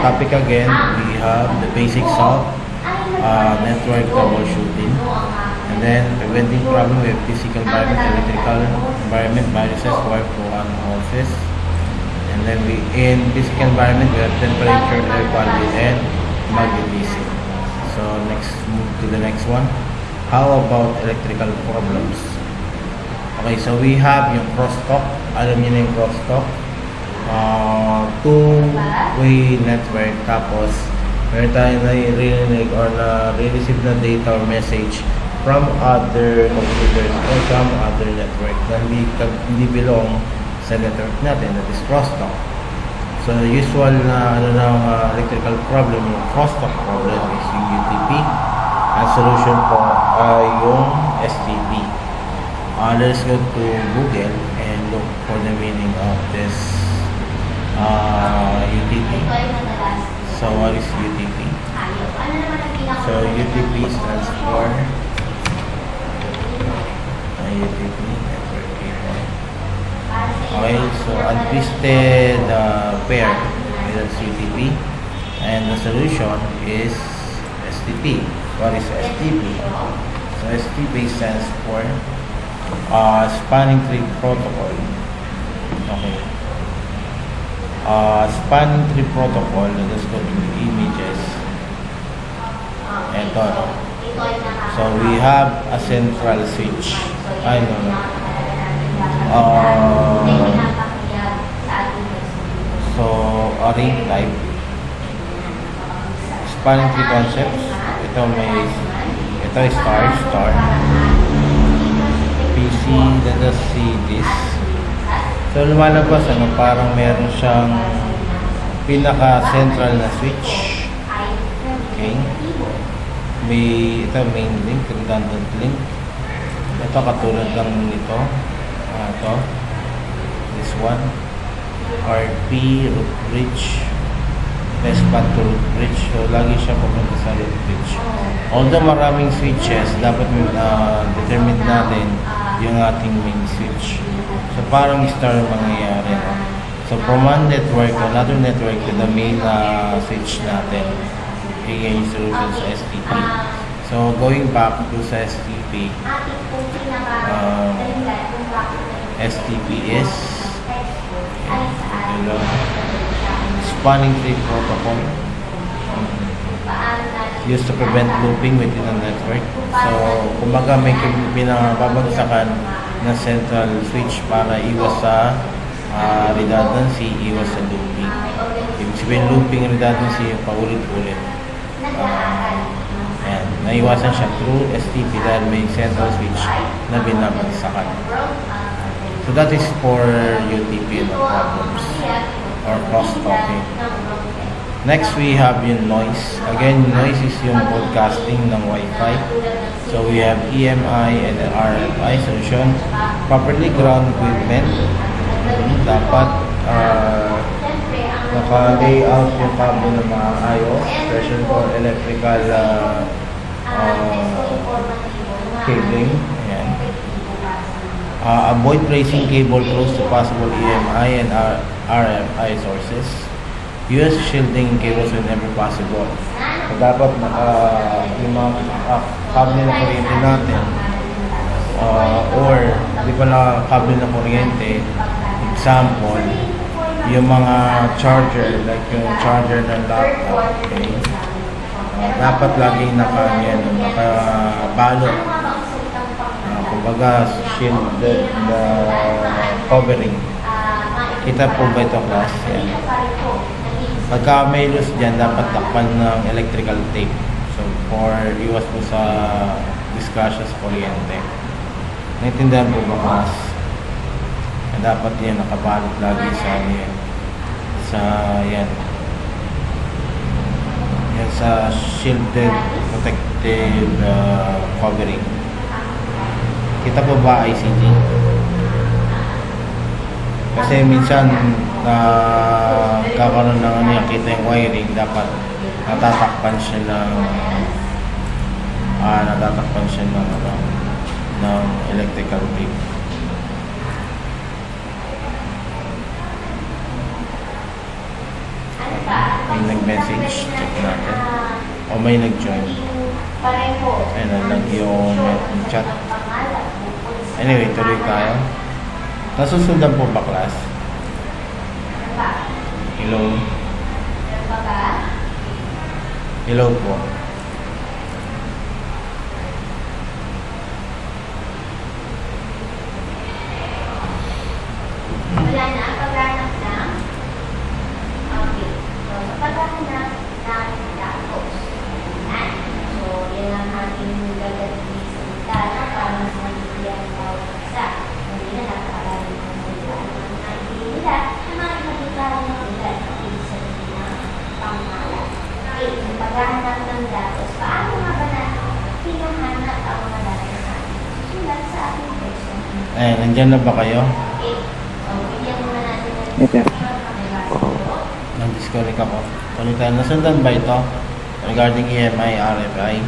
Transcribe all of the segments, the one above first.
topic again, we have the basics of network troubleshooting. And then preventing problem with physical environment, electrical environment, viruses, workflow, and office. And then in physical environment, we have temperature, air quality, and magnetism. So next, move to the next one. How about electrical problems? Okay, so we have yung crosstalk. Alam niyo na yung crosstalk. Two-way network. Tapos, meron tayong narinig or na-receive na data or message from other computers or from other network na hindi belong sa network natin, that is crosstalk. So, usual na electrical problem, yung crosstalk problem is yung UTP. Ang solution po ay yung STP. Let's go to Google and look for the meaning of this UTP. So, what is UTP? So, UTP stands for UTP network cable. Okay, so untwisted pair is UTP, and the solution is STP. What is STP? So STP stands for spanning tree protocol. Okay. Spanning tree protocol. Let's go to the images. Ito. So we have a central switch. I don't know. So a ring type. Spanning tree concepts. Ito is star. PC, let us see this. So lumalabas parang meron siyang pinaka-central na switch. Okay. Ito main link, redundant link. Ito katulad lang nito. Ito. This one. RP, root bridge. Testpad to root bridge. So lagi siya pupunta sa root bridge. Although maraming switches, dapat determine natin yung ating main switch. So parang star mangyayari. So from one network to another network to the main switch natin. Yung solution sa STP. So going back to sa STP, STP is spanning tree protocol used to prevent looping within a network. So kumbaga may pinababagsakan na central switch para iwas sa redundancy, iwas sa looping. Ibig sabihin looping redundancy yung paulit-ulit. Ayan, naiwasan siya through STP dahil may central switch na binabagsakan. So that is for UTP problems or cross-talking. Next, we have yung noise. Again, noise is yung broadcasting ng Wi-Fi. So we have EMI and RFI solution. Properly ground equipment. Dapat naka-layout yung cable ng mga IO, version for electrical cabling. Ayan. Avoid tracing cable close to possible EMI and RFI sources. Use shielding cables whenever possible. So, dapat yung mga cable na kuryente natin or di ba na cable na kuryente, example, yung mga charger, like yung charger ng laptop, okay? Dapat laging nakabalot. Kumbaga, shielded covering. Kita po ba ito, class? Yan. Pagka may loose dyan, dapat takpan ng electrical tape. So, for iwas po sa discussion sa kuryente. Naintindihan po ba, class? Dapat yan nakabalot lagi yan sa shielded protective covering. Kita po ba ICT? Kasi minsan kakaroon ng kita yung wiring, dapat natatakpan siya ng electrical tape. may nag-message. Check natin. O may nag-join. Ayun na lang yung chat. Anyway, tuloy tayo. Nasusundan po ba, class? Hello? Hello po. Wala na, paghanap na. Okay. So, sa paghanap ng datos. Yan. So, yan ang ating gagawin sa data para mas magiging ang bawat isa. Hindi na napakalalim ng mga idea nila na makikita ng nila sa sabihin na pangalan. Okay. Yung paghanap ng datos, paano nga ba na hinahanap ang mga datos sa atin? Sulat sa ating person. Nandyan na ba kayo? Okay. Yes, sir. Nag-disconnect ako. Ulit tayo. Nasundan ba ito? Regarding EMI, RFI.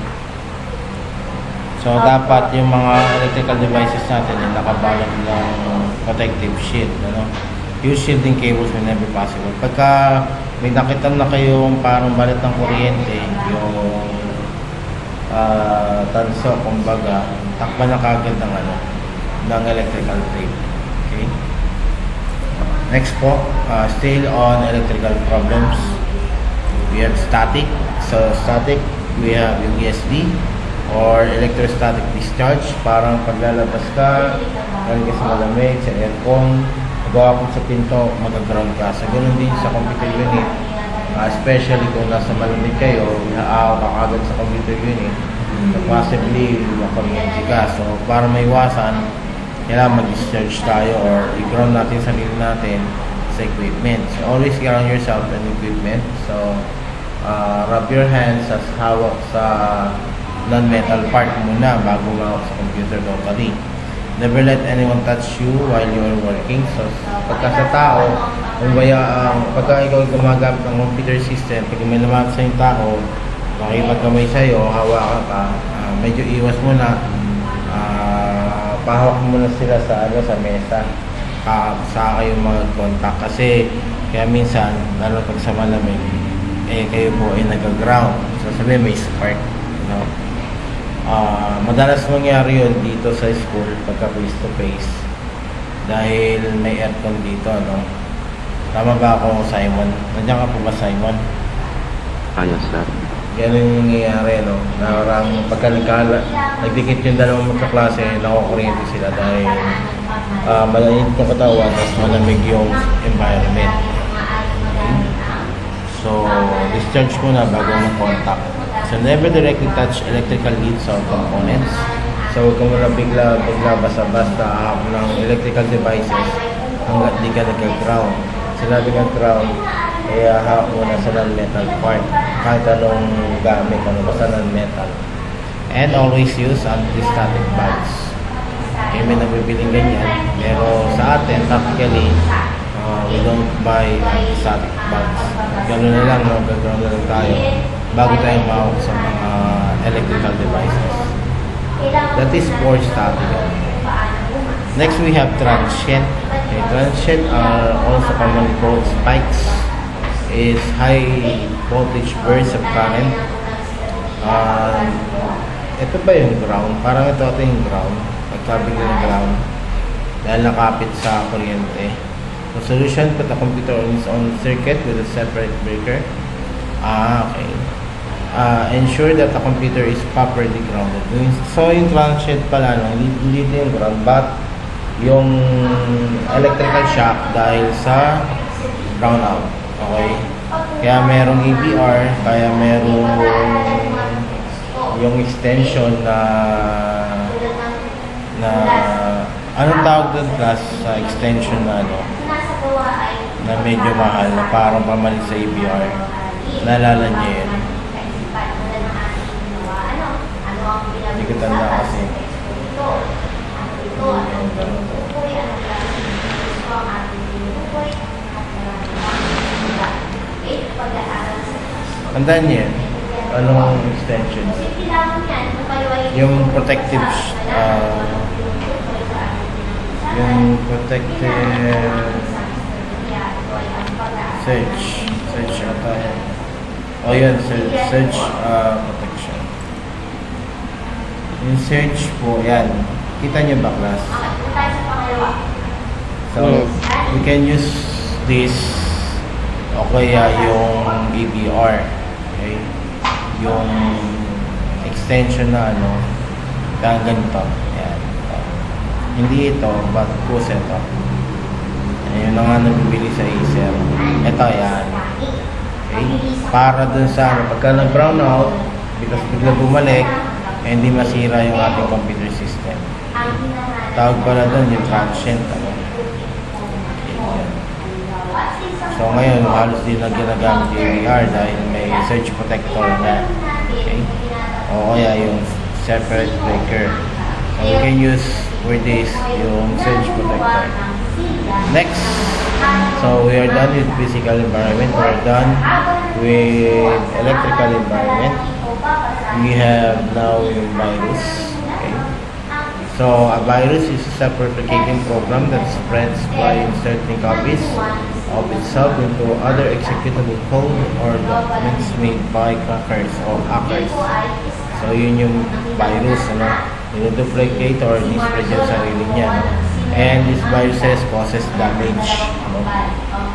So, dapat yung mga electrical devices natin ay nakabalot ng protective shield. Ano? Use shielding cables whenever possible. Pagka may nakita na kayong parang balit ng kuryente, yung tanso, kumbaga, takpan na kagad ng electrical tape. Okay? Next po, still on electrical problems. We have static. So static, we have yung ESD or electrostatic discharge. Parang paglalabas ka, galing ka sa malamig, sa aircon, magawa ko sa pinto, mag-ground ka. So ganoon din sa computer unit. Especially kung nasa malamig kayo, naaaw ka agad sa computer unit. So possibly, makuryente ka. So para maiwasan, kailangan mag-discharge tayo or i-ground natin sarili natin sa equipment. So, always ground yourself and equipment. So, rub your hands as hawak sa non-metal part muna bago mawak sa computer totally. Never let anyone touch you while you're working. So, pagka sa tao, pagka ikaw gumagamit ng computer system, pag may naman sa yung tao, makipagkamay sa'yo, hawakan ka, medyo iwas muna. Pahawak muna sila sa mesa sa kayong mga contact kasi kaya minsan lalo pag sa malamig kayo po ay nag-ground, so sabihin may spark, madalas mangyari yun dito sa school pagka face to face dahil may aircon dito, tama ba ako, Simon? Nandiyan ka po ba, Simon? Yes, sir. Ganun yung nangyayari, na parang pagka nagdikit yung dalawang magkaklase, nakukuryente sila dahil malamig yung katawan, tapos malamig yung environment. So, discharge muna bago mag-contact. So, never directly touch electrical leads or components. So, huwag ka muna bigla basta-basta ahap ng electrical devices hanggat di ka nag-ground. Sinabi ng ground, kaya hawak mo na sa non-metal part kahit anong gamit, basta non-metal. And always use anti-static bags. Okay, may nabibiling ganyan, pero sa atin practically we don't buy anti-static bags. Gano'n na lang, background na lang tayo bago tayo mahawak sa mga electrical devices. That is for static. Next we have transient. Okay, transient are also commonly called spikes. Is high voltage bursts of current. Ito ba yung ground? Parang ito yung ground. Pagsabi ko yung ground dahil nakapit sa kuryente. So solution, put the computer on its own circuit with a separate breaker. Okay. Ensure that the computer is properly grounded. So yung transient pala, hindi yung ground, but yung electrical shock dahil sa brownout. Okay? Kaya merong EBR, kaya merong yung extension na anong tawag doon, class, sa extension na na medyo mahal, na parang pamalit sa EBR. Naalala niyo yun? Hindi ko tanda kasi. Tandaan niyo yan? Anong extension? Yung protective search ata yan. O yun, search protection. Yung search po, yan. Kita nyo ba, class? Okay, punta tayo sa pangalawa. So, we can use this o kaya yung EBR. Okay? Yung extension na ano, kaya ganito. Yan. Hindi ito, but push ito. Yun na nga nabibili sa Acer. Ito, yan. Okay? Para dun sa ano, pagka nag-brown out, because bigla bumalik, eh, hindi masira yung ating computer system. Tawag pala dun yung transient. Ano? So ngayon, halos din na ginagamit yung EBR dahil may surge protector na. Okay? O kaya yung separate breaker. So we can use for this yung surge protector. Next, so we are done with physical environment. We are done with electrical environment. We have now yung virus. Okay? So a virus is a self-replicating program that spreads by inserting copies of itself into other executable code or documents made by crackers or hackers. So yun yung virus, ano? Duplicate or display yung sarili niya, no? And these viruses causes damage, no?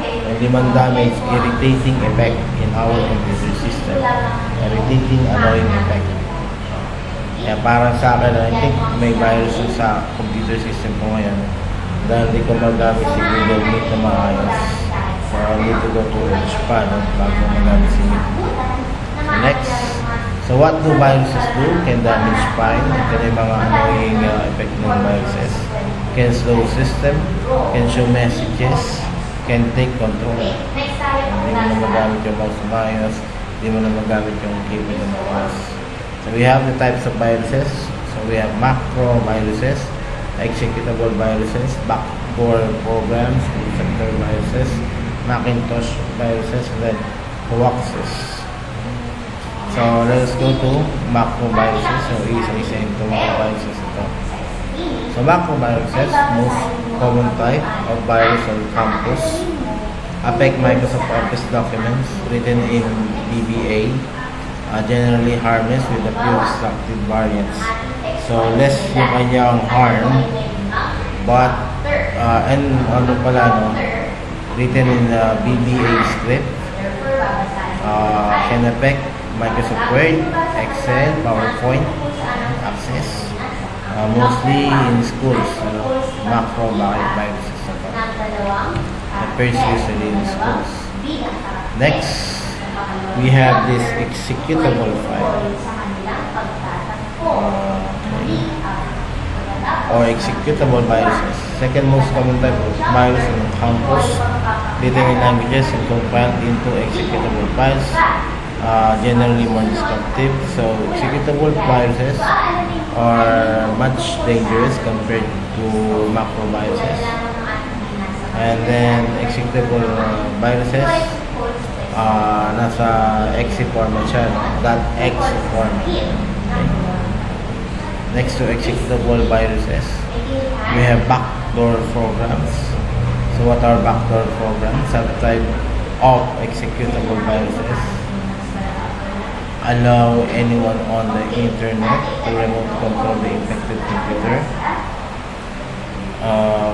Hindi man damage, irritating effect in our computer system. Irritating, annoying effect. Kaya parang sa akin, I think may virus sa computer system ko ngayon dahil hindi ko magamit si Google Meet na maayos. So I need to go to Japan, no? Bago magamit si Meet. So next, so what do viruses do? Can damage file. Ito na yung mga annoying effect ng viruses. Can slow system, can show messages, can take control. Hindi mo na magamit yung mouse na maayos, hindi mo na magamit yung keyboard na maayos. So we have the types of viruses. So we have macro viruses, executable viruses, backdoor programs, sector viruses, Macintosh viruses, and then hoaxes. So let us go to macro viruses. So isa-isa yung mga viruses ito. So macroviruses, most common type of virus on campus, affect Microsoft Office documents written in VBA, generally harmless with a few destructive variants. So less yung kanyang harm, but and ano pala, no, written in VBA script, can affect Microsoft Word, Excel, PowerPoint, Access. Mostly in schools, macro viruses appears usually in schools. Next, we have this executable file or executable viruses. Second most common type of virus in campus, written in languages and compiled into executable files. Generally more destructive. So executable viruses are much dangerous compared to macro viruses. And then executable viruses, nasa exe format siya, .exe format. Okay. Next to executable viruses, we have backdoor programs. So what are backdoor programs? Subtype of executable viruses. Allow anyone on the internet to remote control the infected computer,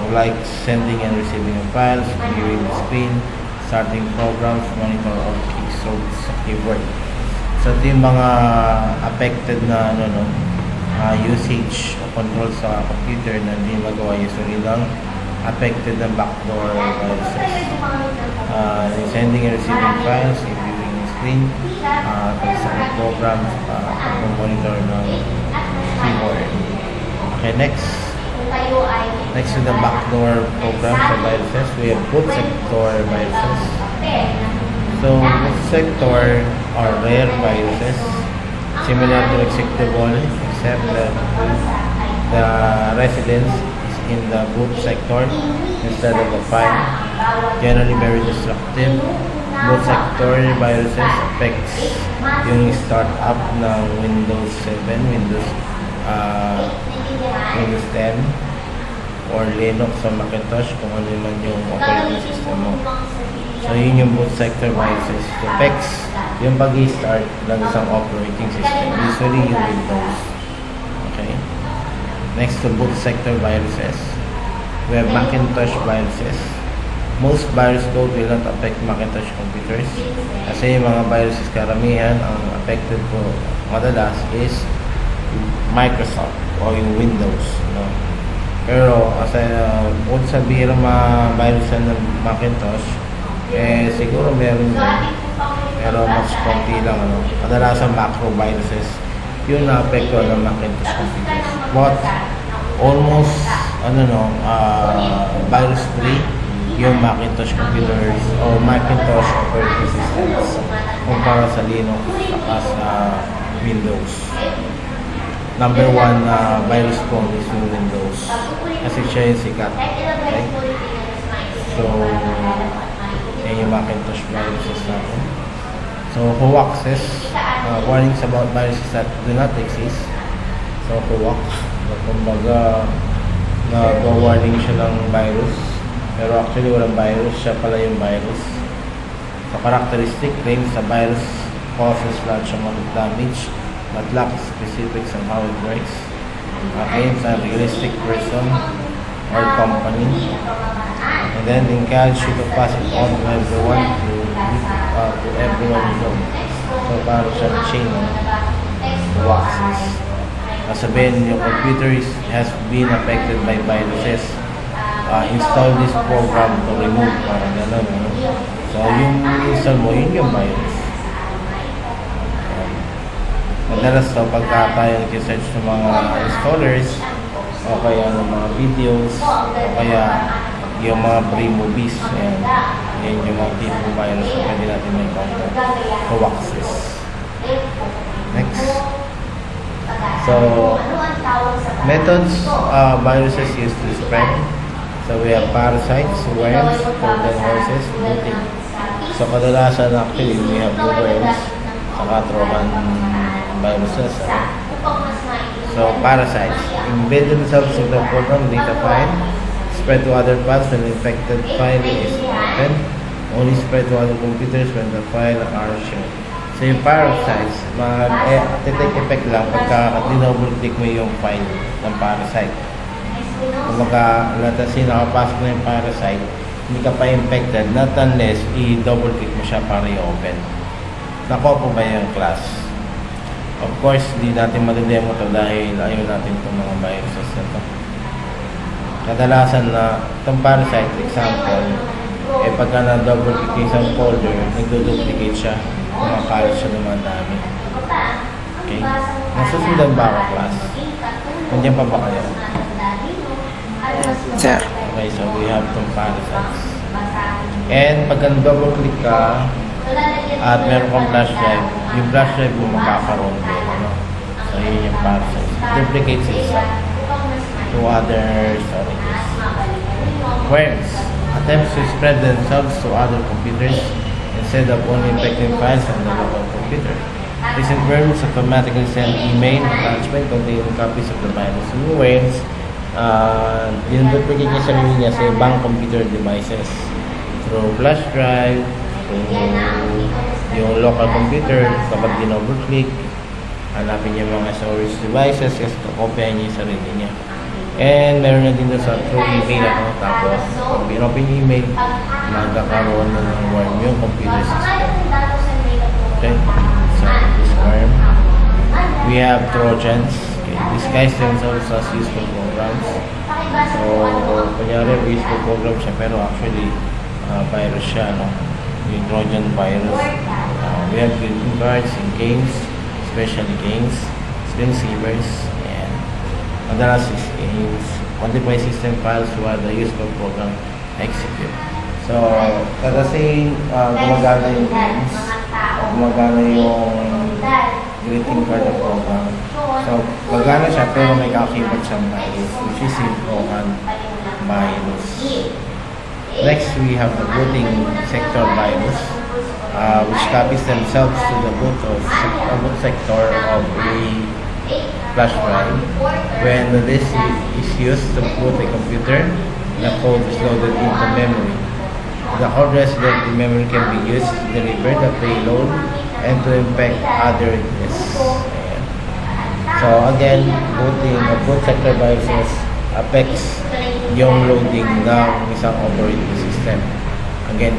like sending and receiving files, viewing the screen, starting programs, monitor all keystrokes sa keyboard. So ito yung mga affected na usage o control sa computer na hindi magawa usually lang affected ng backdoor viruses. Sending and receiving files, viewing the screen, pag-start programs, pag-monitor ng keyboard. Okay, next to the backdoor program for viruses, we have boot sector viruses. So boot sector are rare viruses, similar to executable, except that the residence is in the boot sector instead of the file. Generally very destructive. Boot sector viruses affects yung startup ng Windows 7, Windows 10 or Linux sa Macintosh, kung ano man yung operating system mo. So yun yung boot sector viruses. Affects yung pag-i-start ng isang operating system. Usually yung Windows. Okay? Next to boot sector viruses. We have Macintosh viruses. Most virus code will not affect Macintosh computers. Kasi yung mga viruses karamihan, ang affected po madalas is Microsoft o yung Windows. No? Pero kasi kung sabihin ng mga viruses ng Macintosh, siguro meron din. Pero mas konti lang. Kadalasan macro viruses yung na-apekto ng Macintosh computers. But almost virus-free yung Macintosh computers o Macintosh operating systems kumpara sa Linux at sa Windows. Number one virus prone is yung Windows kasi siya yung sikat. Okay? So, yan yung Macintosh viruses natin. So, hoaxes, warnings about viruses that do not exist. So, hoax, kumbaga, nag-warning siya ng virus. Pero actually, walang virus. Siya pala yung virus. So, characteristic claims the virus causes large amount of damage but lacks specifics on how it works. Claims a realistic person or company. And then, encourage you to pass it on to everyone to everyone you know. So, parang siya chain of hoaxes. Sabihin, yung computer has been affected by viruses. Install this program to remove, parang gano'n. So, yung install mo, yun yung virus. Madalas to, pagka tayo nag-search ng mga installers, o kaya ng mga videos, o kaya yung mga free movies, yan yung mga tipo virus na pwede natin may counter. Hoaxes. Next. So, methods viruses used to spread. So, we have parasites, worms, Trojan horses, booting. So, kadalasan actually, we have the worms, saka Trojan viruses. So, parasites. Embed themselves in the program data file, spread to other files when the infected file is open, only spread to other computers when the file are shared. So, yung parasites, take effect lang pagka dinouble-click mo yung file ng parasite. Kung kasi nakapasok na yung parasite, hindi ka pa infected, not unless i-double-click mo siya para i-open. Nakuha po ba yung class? Of course, hindi natin madedemo ito dahil ayaw natin itong mga viruses na ito. Kadalasan na itong parasite, example, pagka na-double-click yung isang folder, nagdo-duplicate siya, kumakalat siya naman dami. Okay? Nasusundan ba ako, class? Nandiyan pa ba kayo? Sir. Okay, so we have some parasites. And pagka double-click ka at meron kang flash drive, yung flash drive mo magkakaroon din. So yun yung parasites. Duplicates itself to other storages. Worms attempts to spread themselves to other computers instead of only infecting files on the local computer. These worms automatically send email attachment containing copies of the virus. Yung worms, dinuduplicate niya sarili niya sa ibang computer devices through flash drive, through yung local computer. Kapag din-overclick, hanapin niya mga storage devices kasi kakopyahin niya yung sarili niya. And meron na din sa through email tapos pag bin-open yung email, magkakaroon na ng worm yung computer system. Okay, so this worm. We have Trojans. Disguise themselves as useful programs. So, kunyari, useful program siya, pero actually, virus siya, no? Yung Trojan virus. We have greeting cards in games, especially games, screensavers, and madalas is games, modify system files while the useful program execute. So, kasi gumagana yung games, gumagana yung greeting card ng program. So, gagana siya pero may kakibot siyang virus, which is yung Trojan virus. Next, we have the booting sector virus, which copies themselves to the boot sector of a flash drive. When this is used to boot a computer, the code is loaded into memory. The hard resident memory can be used to deliver the payload and to infect other disks. Ayan. So again, boot sector viruses affects yung loading ng isang operating system. Again,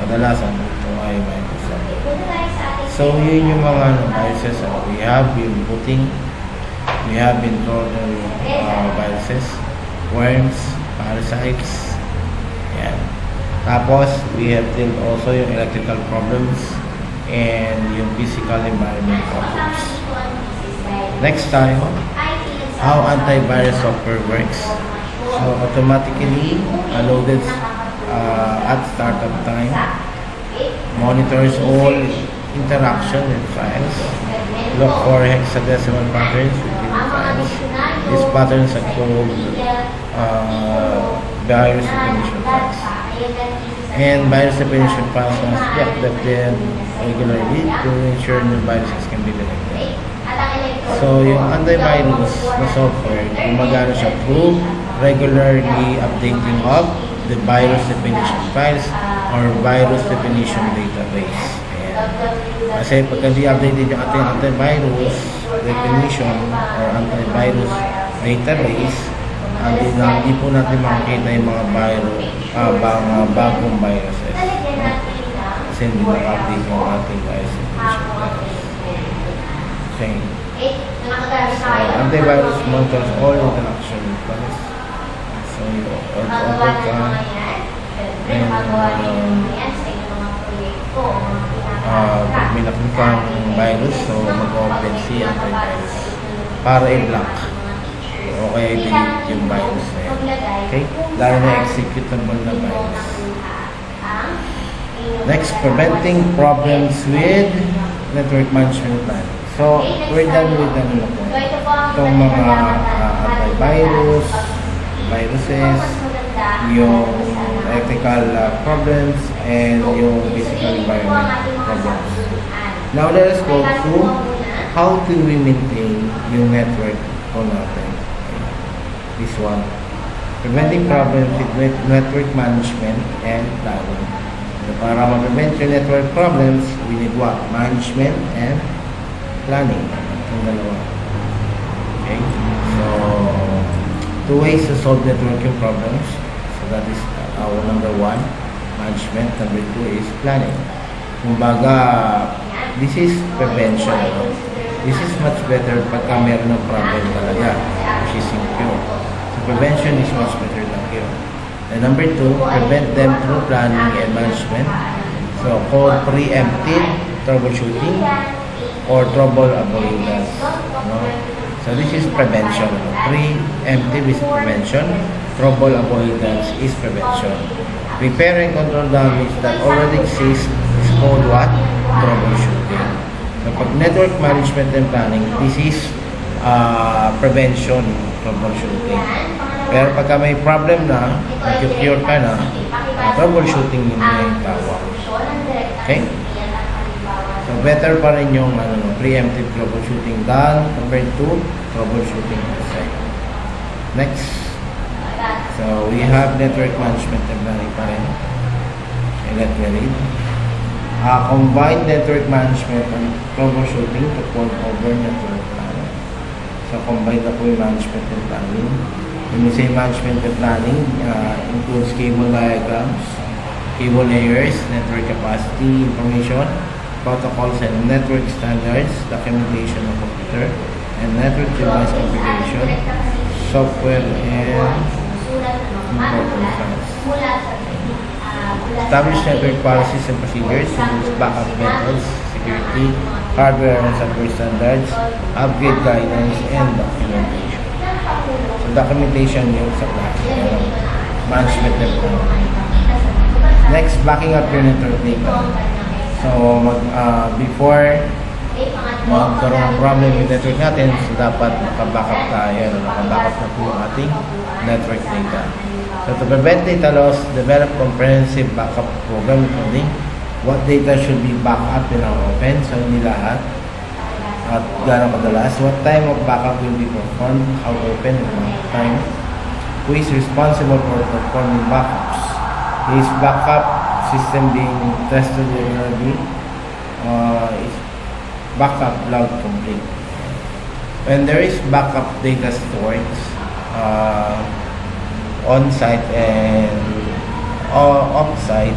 kadalasan ito ay Microsoft. So yun yung mga viruses. We have yung booting, we have internal viruses, worms, parasites. Yan. Tapos, we have then also yung electrical problems and yung physical environment problems. Next time, how antivirus software works. So, automatically loaded at startup time, monitors all interaction with files, look for hexadecimal patterns within the files. These patterns are called virus definition files. And virus definition files must be updated regularly to ensure new viruses can be detected. So, yung antivirus na software, gumagana siya through regularly updating of the virus definition files or virus definition database. Ayan. Kasi pag hindi updated yung ating antivirus definition or antivirus database, hindi po natin makikita yung mga bagong viruses. Kasi hindi na-update yung ating virus definition files. Okay. So, antivirus monitors all interaction with files. So, overcome and pag may nakikang virus, so mag-open si antivirus para i-block o kaya i-delete yung virus na yan. Okay? Lalo na executable na virus. Next, preventing problems with network management plan. So, we're done with ano po. Itong mga antivirus, viruses, yung electrical problems, and yung physical environment problems. Now, let us go to how do we maintain yung network po natin. Okay. This one. Preventing problems with network management and planning. So, para ma-prevent yung network problems, we need what? Management and planning. Yung dalawa. Okay? So, two ways to solve networking problems. So, that is our number one, management. Number two is planning. Kumbaga, this is prevention. No? This is much better pagka meron ng problem talaga, which is in cure. So, prevention is much better than cure. And number two, prevent them through planning and management. So, called preemptive troubleshooting or trouble avoidance. No? So, this is prevention. Preemptive is prevention. Trouble avoidance is prevention. Repair and control damage that already exists is called what? Troubleshooting. So, pag network management and planning, this is prevention, troubleshooting. Pero pagka may problem na, nag-cure ka na, troubleshooting yun na yung tawag. Okay? So, better pa rin yung preemptive troubleshooting than compared to troubleshooting per se. Next. So, we have network management and planning pa rin. Okay, let me read. Combine network management and troubleshooting to form over network planning. So, combine na po yung management and planning. When we say management and planning, includes cable diagrams, cable layers, network capacity information, protocols and network standards, documentation of computer, and network device configuration, software, and important files. Establish network policies and procedures, includes backup methods, security, hardware and software standards, upgrade guidance, and documentation. So, documentation yung sa management and planning. Next, backing up your network data. So, before magkaroon ng problem yung network natin, so dapat naka-backup tayo, naka-backup na po yung ating network data. So, to prevent data loss, develop comprehensive backup program including what data should be backed up in our open, so hindi lahat, at gano'ng kadalas, what time of backup will be performed, how open, and what time, who is responsible for performing backups, is backup system being tested regularly, is backup log complete. When there is backup data stored on-site and off-site,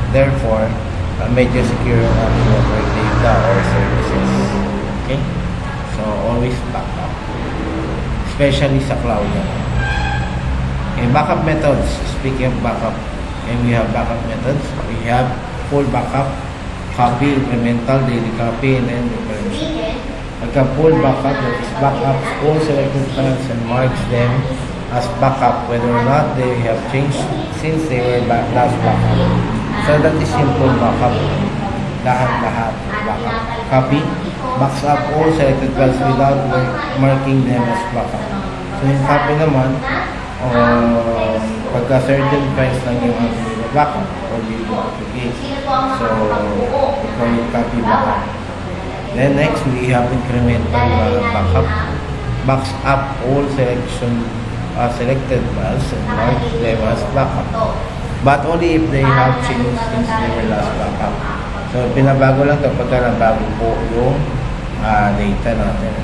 therefore, medyo secure ang network data or services. Okay? So, always backup. Especially sa cloud. Okay, backup methods. Speaking of backup, and we have backup methods. We have full backup, copy, incremental, daily copy, and then differential. Full backup, that is backup all selected files and marks them as backup whether or not they have changed since they were last backup. So that is simple backup. Lahat backup. Copy, backs up all selected files without marking them as backup. So yung copy naman, pagka certain files lang yung backup or yung duplicate. So, ito yung copy backup. Then next, we have incremental backup. Backs up all selected files and marks them as backup. But only if they have changed since they were last backup. So, pinabago lang kapag nabago po yung data natin.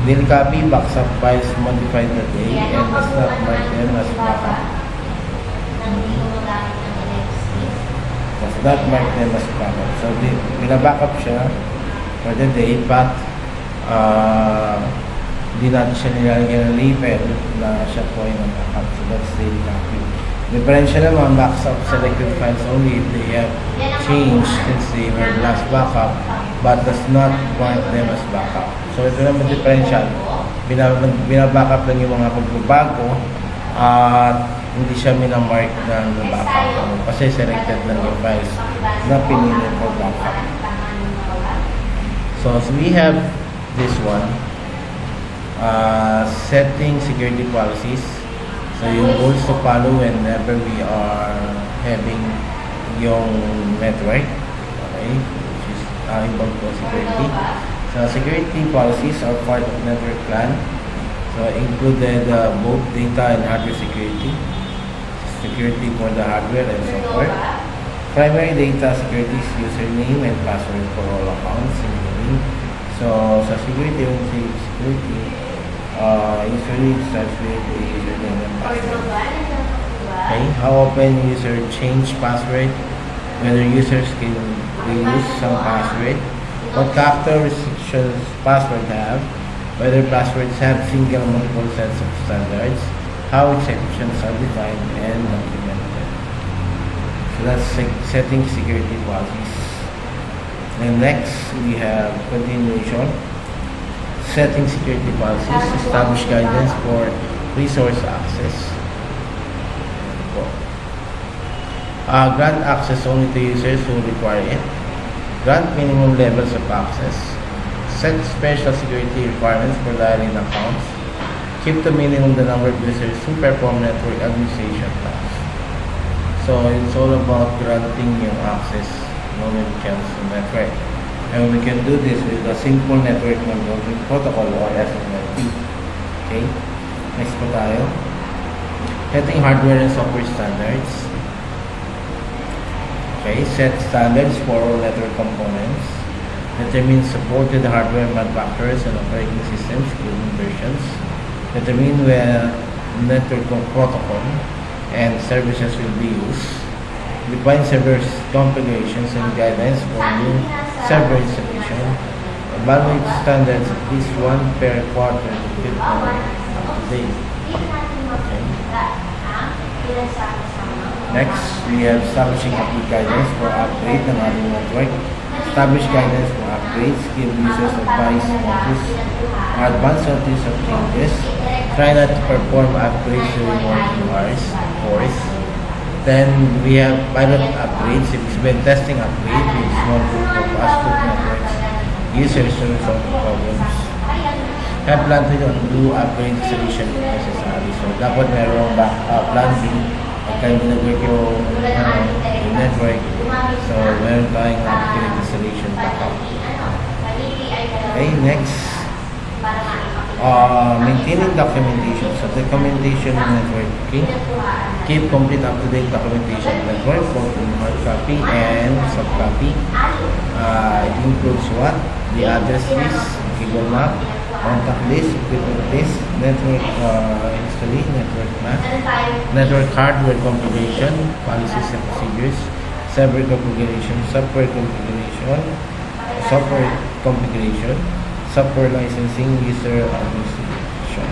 Daily copy, backs up files modified that day and does not mark them as backup. Does not mark them as backup. So, pinabackup siya for the day, but hindi natin siya nilalagyan ng label na siya po yung backup. So that's daily copy. Differential naman, backs up selected files only if they have changed since they were last backup, but does not mark them as backup. So ito naman differential, binabackup lang yung mga pagbabago at hindi siya minamark ng backup kasi selected lang yung files na pinili for backup. So we have this one, setting security policies. So yung goals to follow whenever we are having yung network, okay, which is involved for security. So security policies are part of network plan. So included both data and hardware security, security for the hardware and software. Primary data security is username and password for all accounts. So, sa security, usually it starts with the username and password. Okay, how often user change password, whether users can reuse some password, what character restrictions password have, whether passwords have single or multiple sets of standards, how exceptions are defined and documented. So that's setting security policies. And next, we have continuation. Setting security policies, establish guidance for resource access. Grant access only to users who require it. Grant minimum levels of access. Set special security requirements for dialing accounts. Keep to minimum the number of users who perform network administration tasks. So it's all about granting yung access when it comes to network. And we can do this with a simple network networking protocol or SNMP. Okay? Next po tayo. Setting hardware and software standards. Okay, set standards for all network components. Determine supported hardware manufacturers and operating systems, including versions. Determine where network protocol and services will be used. Define server configurations and guidelines for new server installation. Evaluate standards at least one per quarter to keep up to date. Okay. Next, we have establishing upgrade guidance for upgrade ng ating network. Establish guidance for upgrades. Give users advice advance notice of changes. Try not to perform upgrades during working hours, of course. Then we have pilot upgrades. It's been testing upgrade with small group of fast-food networks users to resolve problems. Have plan to do upgrade installation if necessary. So dapat mayroong plan B pagka nag-work yung network. So meron tayong upgrade installation backup. Okay, next. Maintaining documentation. So documentation and networking. Keep complete up-to-date documentation network, both in hard copy and soft copy. It includes what? The address list, Google Map, contact list, equipment list, network history, network map, network hardware configuration, policies and procedures, software configuration, software configuration, software licensing, user administration.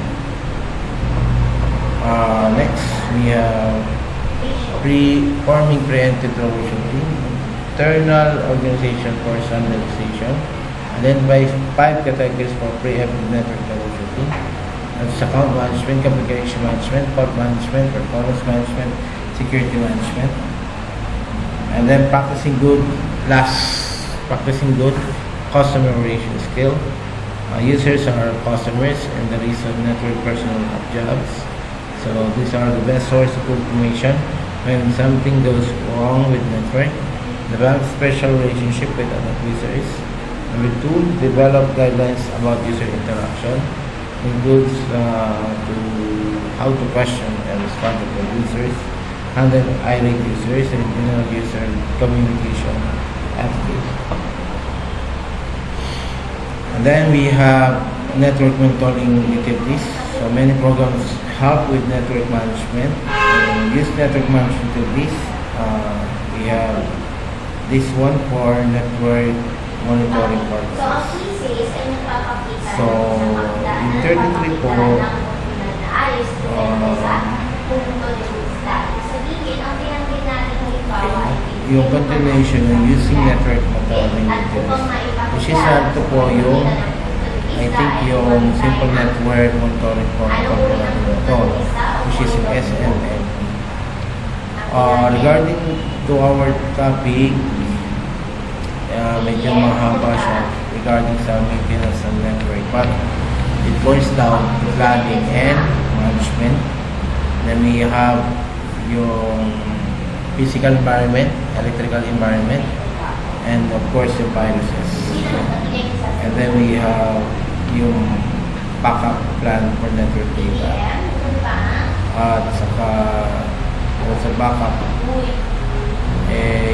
Next, we have forming preemptive troubleshooting, internal organization for standardization, identify 5 categories for preemptive network troubleshooting. That's account management, configuration management, port management, performance management, security management. And then practicing good customer relation skill. Users are customers and the reason network personnel have jobs. So these are the best source of information when something goes wrong with network. Develop special relationship with other users. Number 2, develop guidelines about user interaction. Includes how to question and respond to the users, handle irate users, and internal user communication attitude. And then we have network monitoring utilities. So many programs help with network management. Use network management utilities. We have this one for network monitoring purposes. So in 33 po, yung continuation ng using network monitoring utilities, which is ito po yung I think yung simple network monitoring protocol po natin ito, which is yung SNMP. Regarding to our topic, medyo mahaba siya regarding sa maintenance ng network, but it boils down to planning and management. Then we have yung physical environment, electrical environment, and of course yung viruses. And then we have yung backup plan for network data. At saka sa backup,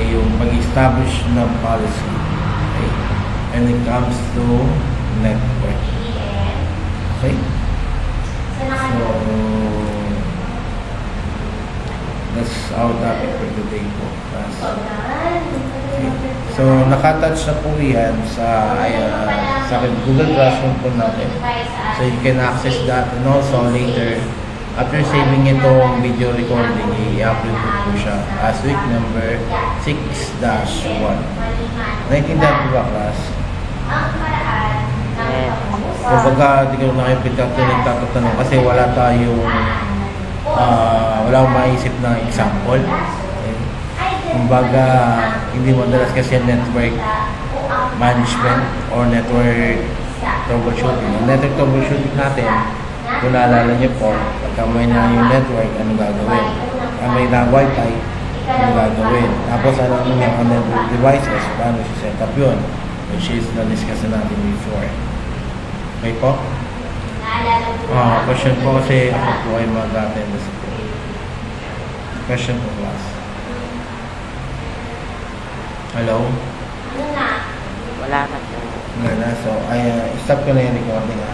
yung pag-establish ng policy, okay, when it comes to network. Okay? So, that's our topic for today po. Okay. So, nakatouch na po yan sa Google Classroom po natin. So, you can access that, and also later, after saving itong video recording, i-upload ko po siya as week number 6-1. Naintindihan po ba, class? Kumbaga, di ko na kayo pinagtatanong kasi wala tayong wala akong maisip na example. Kumbaga, hindi madalas kasi network management or network troubleshooting. Ang network troubleshooting natin, kung naalala niyo po, pagka may na yung network, ano gagawin? Pagka may na wifi, ano gagawin? Tapos ano yung mga network devices, paano siya set up yun? Which is na-discuss natin before. Okay po? Question po kasi ako po ay mag-attend sa po. Question po, class. Hello? Wala na po. Wala na. So, stop ko na yung recording, ha?